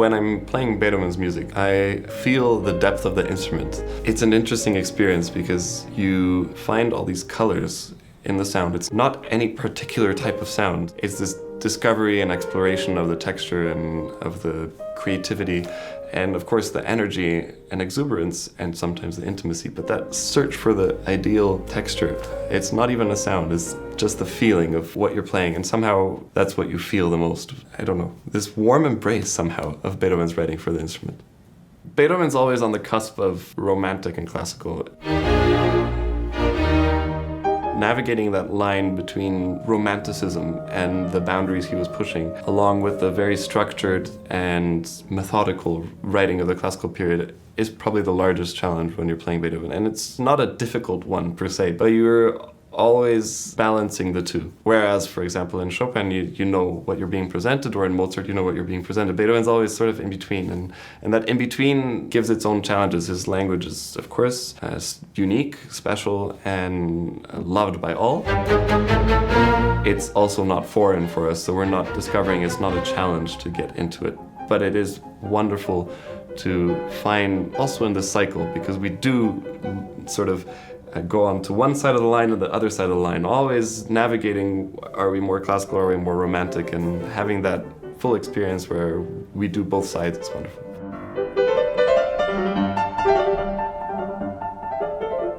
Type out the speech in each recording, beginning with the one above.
When I'm playing Beethoven's music, I feel the depth of the instrument. It's an interesting experience because you find all these colors in the sound. It's not any particular type of sound. It's this discovery and exploration of the texture and of the creativity and of course the energy and exuberance and sometimes the intimacy, but that search for the ideal texture. It's not even a sound, it's just the feeling of what you're playing, and somehow that's what you feel the most. I don't know, this warm embrace somehow of Beethoven's writing for the instrument. Beethoven's always on the cusp of romantic and classical. Navigating that line between romanticism and the boundaries he was pushing, along with the very structured and methodical writing of the classical period, is probably the largest challenge when you're playing Beethoven. And it's not a difficult one per se, but you're always balancing the two. Whereas, for example, in Chopin, you know what you're being presented, or in Mozart, you know what you're being presented. Beethoven's always sort of in between, and that in between gives its own challenges. His language is, of course, unique, special, and loved by all. It's also not foreign for us, so we're not discovering it's not a challenge to get into it. But it is wonderful to find also in this cycle, because we do sort of go on to one side of the line and the other side of the line, always navigating, are we more classical, are we more romantic, and having that full experience where we do both sides is wonderful.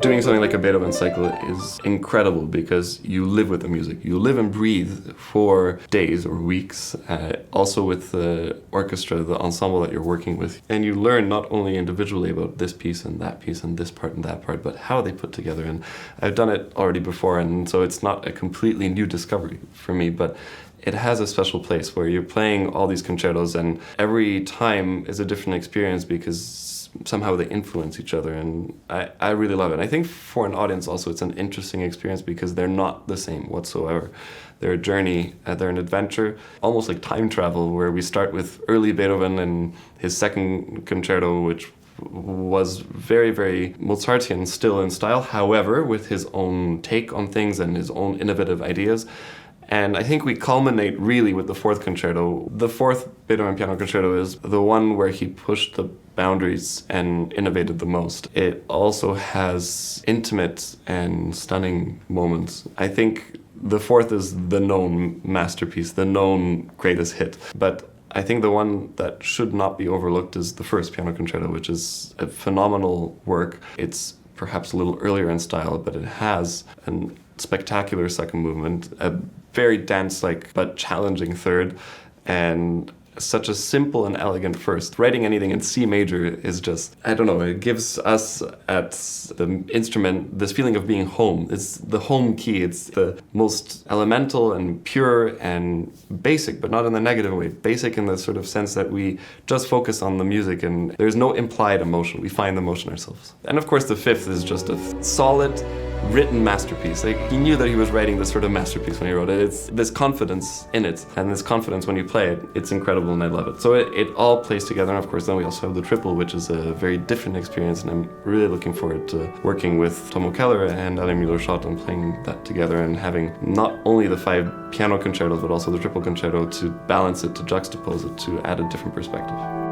Doing something like a Beethoven cycle is incredible because you live with the music. You live and breathe for days or weeks, also with the orchestra, the ensemble that you're working with. And you learn not only individually about this piece and that piece and this part and that part, but how they put together. And I've done it already before, and so it's not a completely new discovery for me, but it has a special place where you're playing all these concertos, and every time is a different experience because somehow they influence each other, and I really love it. I think for an audience also it's an interesting experience because they're not the same whatsoever. They're a journey, they're an adventure, almost like time travel, where we start with early Beethoven and his second concerto, which was very, very Mozartian still in style, however, with his own take on things and his own innovative ideas. And I think we culminate really with the fourth concerto. The fourth Beethoven piano concerto is the one where he pushed the boundaries and innovated the most. It also has intimate and stunning moments. I think the fourth is the known masterpiece, the known greatest hit. But I think the one that should not be overlooked is the first piano concerto, which is a phenomenal work. It's perhaps a little earlier in style, but it has a spectacular second movement, a very dance-like but challenging third, and such a simple and elegant first. Writing anything in C major is just, I don't know, it gives us at the instrument this feeling of being home. It's the home key. It's the most elemental and pure and basic, but not in the negative way. Basic in the sort of sense that we just focus on the music and there's no implied emotion. We find the emotion ourselves. And of course the fifth is just a solid, written masterpiece. Like, he knew that he was writing this sort of masterpiece when he wrote it. It's this confidence in it, and this confidence when you play it, it's incredible and I love it. So it all plays together, and of course then we also have the triple, which is a very different experience, and I'm really looking forward to working with Tomo Keller and Ale Müller-Schott and playing that together and having not only the 5 piano concertos but also the triple concerto to balance it, to juxtapose it, to add a different perspective.